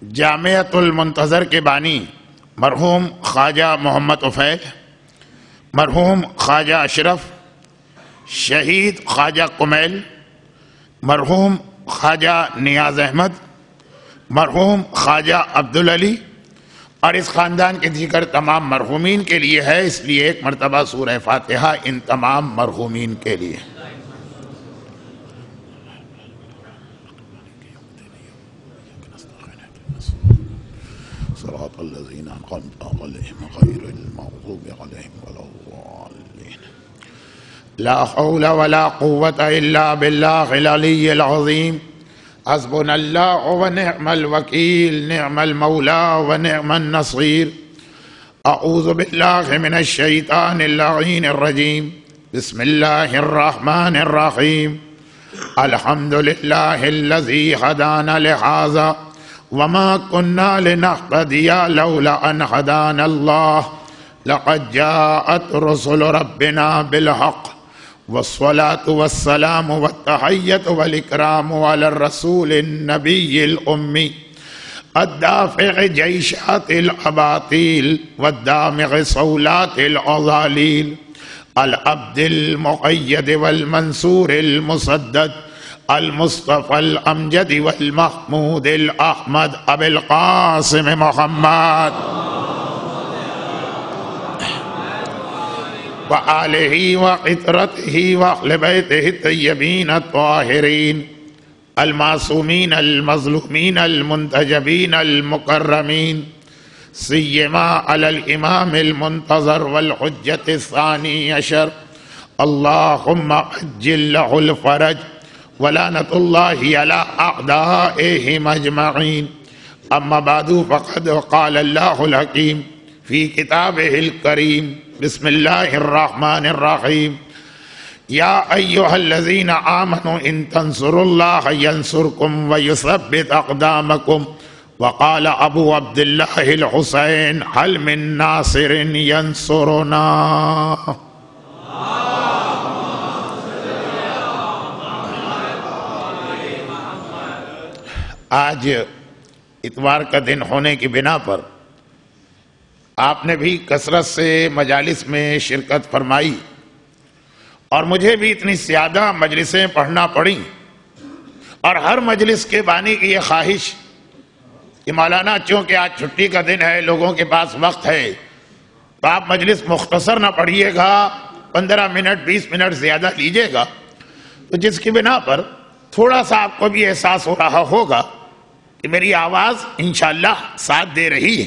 جامعۃ المنتظر کے بانی مرحوم خواجہ محمد عفیل، مرحوم خواجہ اشرف، شہید خواجہ کمیل، مرحوم خواجہ نیاز احمد، مرحوم خواجہ عبدالعلی اور اس خاندان کے دیگر تمام مرحومین کے لیے ہے، اس لیے ایک مرتبہ سورہ فاتحہ ان تمام مرحومین کے لیے۔ صراط الذین انعمت علیہم غیر المغضوب علیہم ولا الضالین۔ لا حول ولا قوة الا باللہ العلی العظیم۔ حسبنا اللہ ونعم الوکیل، نعم المولا ونعم النصیر۔ اعوذ باللہ من الشیطان اللعین الرجیم۔ بسم اللہ الرحمن الرحیم۔ الحمد للہ الذی ہدانا لہذا وما كنا لنهتدي لولا أن هدانا الله لقد جاءت رسل ربنا بالحق والصلاة والسلام والتحية والإكرام على الرسول النبي الأمي الدافع جيشات الأباطيل والدامغ صولات الأضاليل العبد المؤيد والمنصور المسدد المصطفى الأمجد والمحمود الأحمد أبي القاسم محمد وآله وعطرته وأهل بيته الطيبين الطاهرين المعصومين المظلومين المنتجبين المكرمين، سيما على الإمام المنتظر والحجة الثاني عشر، اللهم عجل له الفرج ولعنة الله على أعدائهم أجمعين۔ أما بعد فقد قال الله الحكيم في كتابه الكريم، بسم الله الرحمن الرحيم، يا أيها الذين آمنوا إن تنصروا الله ينصركم ويثبت أقدامكم، وقال أبو عبد الله الحسين هل من ناصر ينصرنا۔ آج اتوار کا دن ہونے کی بنا پر آپ نے بھی کثرت سے مجالس میں شرکت فرمائی اور مجھے بھی اتنی زیادہ مجلسیں پڑھنا پڑیں، اور ہر مجلس کے بانی کی یہ خواہش کہ مولانا چونکہ آج چھٹی کا دن ہے، لوگوں کے پاس وقت ہے، تو آپ مجلس مختصر نہ پڑھیے گا، 15 منٹ 20 منٹ زیادہ لیجئے گا، تو جس کی بنا پر تھوڑا سا آپ کو بھی احساس ہو رہا ہوگا کہ میری آواز انشاءاللہ ساتھ دے رہی ہے،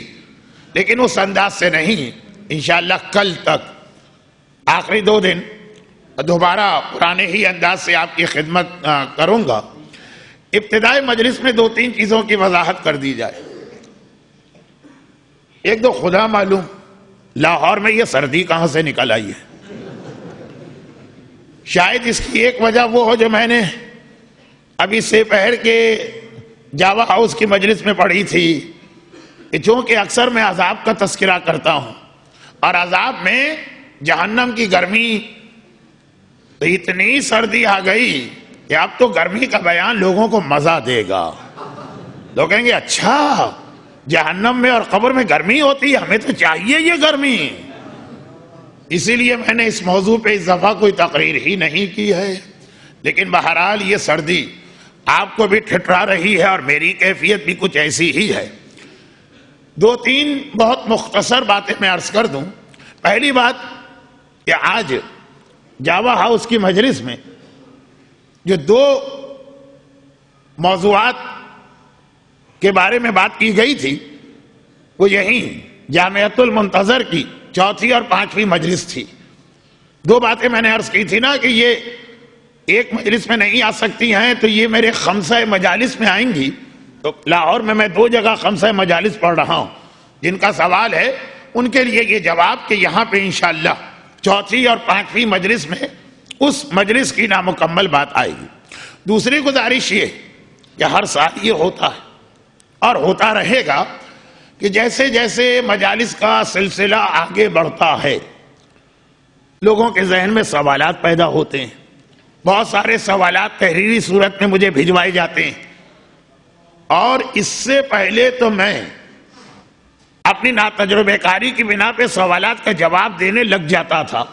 لیکن اس انداز سے نہیں۔ انشاءاللہ کل تک آخری 2 دن دوبارہ پرانے ہی انداز سے آپ کی خدمت کروں گا۔ ابتدائی مجلس میں 2-3 چیزوں کی وضاحت کر دی جائے۔ ایک تو خدا معلوم لاہور میں یہ سردی کہاں سے نکل آئی ہے، شاید اس کی ایک وجہ وہ ہو جو میں نے ابھی سے پہر کے جاوا ہاؤس کی مجلس میں پڑھی تھی، کہ چونکہ اکثر میں عذاب کا تذکرہ کرتا ہوں، اور عذاب میں جہنم کی گرمی، تو اتنی سردی آ گئی کہ اب تو گرمی کا بیان لوگوں کو مزہ دے گا۔ لوگ کہیں گے اچھا جہنم میں اور قبر میں گرمی ہوتی ہے، ہمیں تو چاہیے یہ گرمی۔ اسی لیے میں نے اس موضوع پہ اس دفعہ کوئی تقریر ہی نہیں کی ہے، لیکن بہرحال یہ سردی آپ کو بھی ٹھٹرا رہی ہے اور میری کیفیت بھی کچھ ایسی ہی ہے۔ 2-3 بہت مختصر باتیں میں عرض کر دوں۔ پہلی بات کہ آج جاوا ہاؤس کی مجلس میں جو 2 موضوعات کے بارے میں بات کی گئی تھی، وہ یہی جامعۃ المنتظر کی 4تھی اور 5ویں مجلس تھی۔ 2 باتیں میں نے عرض کی تھی نا کہ یہ ایک مجلس میں نہیں آ سکتی ہیں، تو یہ میرے 5 مجالس میں آئیں گی۔ تو لاہور میں 2 جگہ 5 مجالس پڑھ رہا ہوں، جن کا سوال ہے ان کے لیے یہ جواب کہ یہاں پہ انشاءاللہ 4تھی اور 5ویں مجلس میں اس مجلس کی نامکمل بات آئے گی۔ دوسری گزارش یہ کہ ہر سال یہ ہوتا ہے اور ہوتا رہے گا کہ جیسے جیسے مجالس کا سلسلہ آگے بڑھتا ہے، لوگوں کے ذہن میں سوالات پیدا ہوتے ہیں۔ بہت سارے سوالات تحریری صورت میں مجھے بھجوائے جاتے ہیں، اور اس سے پہلے تو میں اپنی ناتجربہ کاری کی بنا پہ سوالات کا جواب دینے لگ جاتا تھا.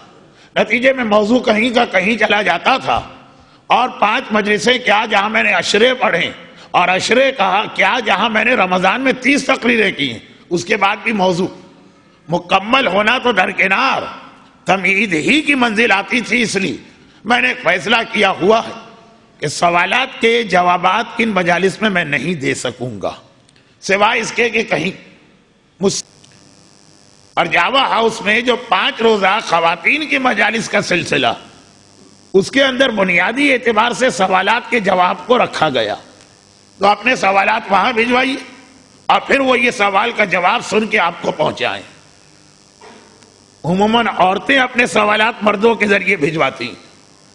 نتیجے میں موضوع کہیں کا کہیں چلا جاتا تھا. اور 5 مجلسیں کیا جہاں میں نے عشرے پڑھیں، اور عشرے کہا کیا جہاں میں نے رمضان میں 30 تقریریں کی ہیں، اس کے بعد بھی موضوع مکمل ہونا تو درکنار، تمہید ہی کی منزل آتی تھی. اس لیے میں نے ایک فیصلہ کیا ہوا ہے کہ سوالات کے جوابات کن مجالس میں نہیں دے سکوں گا، سوائے اس کے کہ کہیں اور جاوا ہاؤس میں جو 5 روزہ خواتین کی مجالس کا سلسلہ، اس کے اندر بنیادی اعتبار سے سوالات کے جواب کو رکھا گیا. تو اپنے سوالات وہاں بھجوائیے اور پھر وہ یہ سوال کا جواب سن کے آپ کو پہنچائیں. عموماً عورتیں اپنے سوالات مردوں کے ذریعے بھجواتی،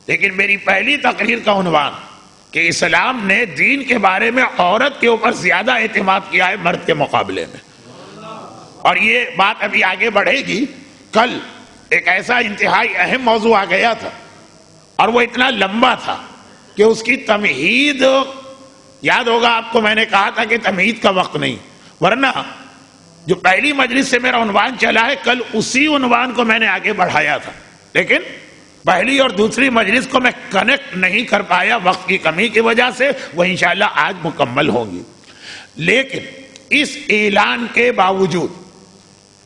لیکن میری پہلی تقریر کا عنوان کہ اسلام نے دین کے بارے میں عورت کے اوپر زیادہ اعتماد کیا ہے مرد کے مقابلے میں. اور یہ بات ابھی آگے بڑھے گی. کل ایک ایسا انتہائی اہم موضوع آ گیا تھا اور وہ اتنا لمبا تھا کہ اس کی تمہید، یاد ہوگا آپ کو میں نے کہا تھا کہ تمہید کا وقت نہیں، ورنہ جو پہلی مجلس سے میرا عنوان چلا ہے کل اسی عنوان کو میں نے آگے بڑھایا تھا، لیکن پہلی اور دوسری مجلس کو میں کنیکٹ نہیں کر پایا وقت کی کمی کی وجہ سے. وہ انشاءاللہ آج مکمل ہوں گی. لیکن اس اعلان کے باوجود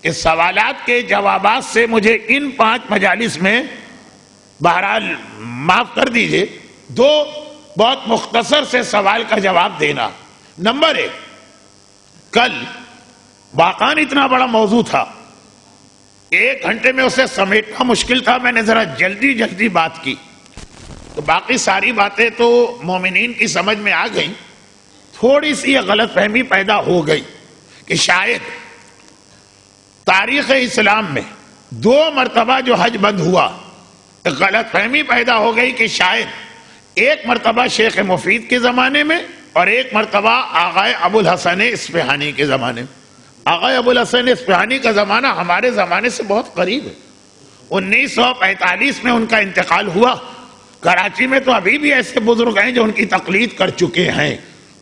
کہ سوالات کے جوابات سے مجھے ان 5 مجالس میں بہرحال معاف کر دیجئے 2 بہت مختصر سے سوال کا جواب دینا. نمبر 1، کل واقعاً اتنا بڑا موضوع تھا، 1 گھنٹے میں اسے سمیٹنا مشکل تھا. میں نے ذرا جلدی بات کی تو باقی ساری باتیں تو مومنین کی سمجھ میں آ گئیں. تھوڑی سی غلط فہمی پیدا ہو گئی کہ شاید تاریخ اسلام میں 2 مرتبہ جو حج بند ہوا، غلط فہمی پیدا ہو گئی کہ شاید 1 مرتبہ شیخ مفید کے زمانے میں اور 1 مرتبہ آغا ابو الحسن اصفہانی کے زمانے میں. آغا ابو الحسن اصفہانی کا زمانہ ہمارے زمانے سے بہت قریب ہے. 1945 میں ان کا انتقال ہوا. کراچی میں تو ابھی بھی ایسے بزرگ ہیں جو ان کی تقلید کر چکے ہیں.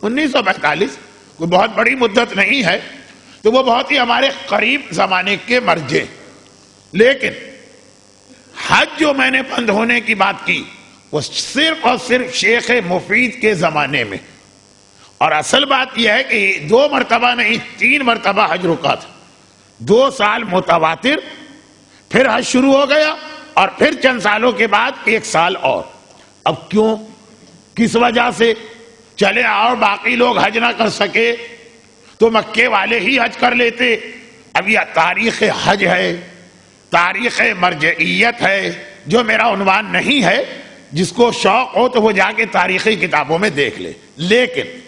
1945 کوئی بہت بڑی مدت نہیں ہے، تو وہ بہت ہی ہمارے قریب زمانے کے مرجع. لیکن حج جو میں نے بند ہونے کی بات کی وہ صرف اور صرف شیخ مفید کے زمانے میں. اور اصل بات یہ ہے کہ 2 مرتبہ نہیں 3 مرتبہ حج رکا تھا. 2 سال متواتر، پھر حج شروع ہو گیا اور پھر چند سالوں کے بعد 1 سال اور. اب کیوں، کس وجہ سے؟ چلے اور باقی لوگ حج نہ کر سکے تو مکے والے ہی حج کر لیتے. اب یہ تاریخ حج ہے، تاریخ مرجعیت ہے، جو میرا عنوان نہیں ہے. جس کو شوق ہو تو وہ جا کے تاریخی کتابوں میں دیکھ لے. لیکن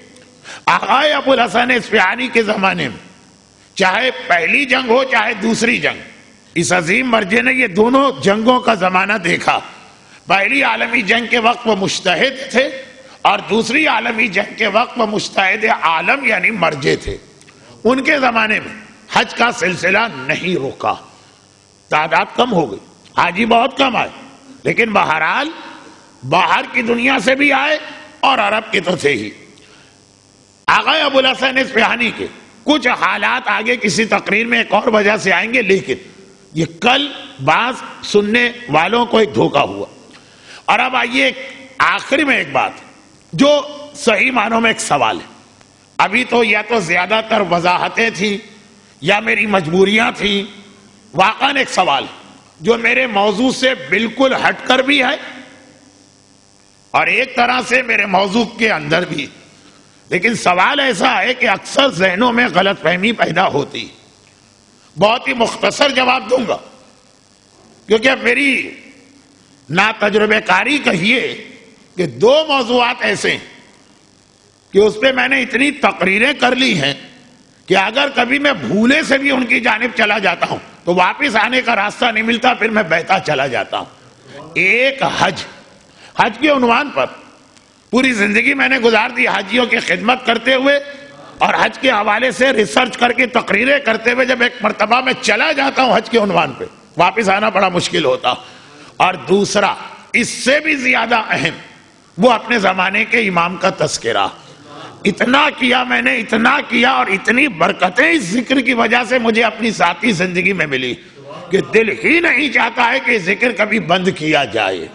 آغا ابو الحسن اصفہانی کے زمانے میں چاہے پہلی جنگ ہو چاہے دوسری جنگ، اس عظیم مرجع نے یہ دونوں جنگوں کا زمانہ دیکھا. پہلی عالمی جنگ کے وقت وہ مجتہد تھے اور دوسری عالمی جنگ کے وقت وہ مجتہد عالم یعنی مرجع تھے. ان کے زمانے میں حج کا سلسلہ نہیں رکا. تعداد کم ہو گئی، حاجی بہت کم آئے، لیکن بہرحال باہر کی دنیا سے بھی آئے اور عرب کے تو تھے ہی. آغا ابو الحسن اصفہانی کے کچھ حالات آگے کسی تقریر میں ایک اور وجہ سے آئیں گے، لیکن یہ کل بعض سننے والوں کو ایک دھوکہ ہوا. اور اب آئیے آخری میں ایک بات جو صحیح معنوں میں ایک سوال ہے. ابھی تو یا تو زیادہ تر وضاحتیں تھیں یا میری مجبوریاں تھیں. واقعاً ایک سوال جو میرے موضوع سے بالکل ہٹ کر بھی ہے اور ایک طرح سے میرے موضوع کے اندر بھی. لیکن سوال ایسا ہے کہ اکثر ذہنوں میں غلط فہمی پیدا ہوتی. بہت ہی مختصر جواب دوں گا کیونکہ اب میری ناتجربہ کاری کہیے کہ 2 موضوعات ایسے ہیں کہ اس پہ میں نے اتنی تقریریں کر لی ہیں کہ اگر کبھی میں بھولے سے بھی ان کی جانب چلا جاتا ہوں تو واپس آنے کا راستہ نہیں ملتا، پھر میں بہتا چلا جاتا ہوں. ایک حج کے عنوان پر پوری زندگی میں نے گزار دی حاجیوں کی خدمت کرتے ہوئے اور حج کے حوالے سے ریسرچ کر کے تقریریں کرتے ہوئے. جب ایک مرتبہ میں چلا جاتا ہوں حج کے عنوان پہ واپس آنا بڑا مشکل ہوتا. اور دوسرا اس سے بھی زیادہ اہم وہ اپنے زمانے کے امام کا تذکرہ. اتنا کیا میں نے، اتنا کیا، اور اتنی برکتیں اس ذکر کی وجہ سے مجھے اپنی ذاتی زندگی میں ملی کہ دل ہی نہیں چاہتا ہے کہ ذکر کبھی بند کیا جائے۔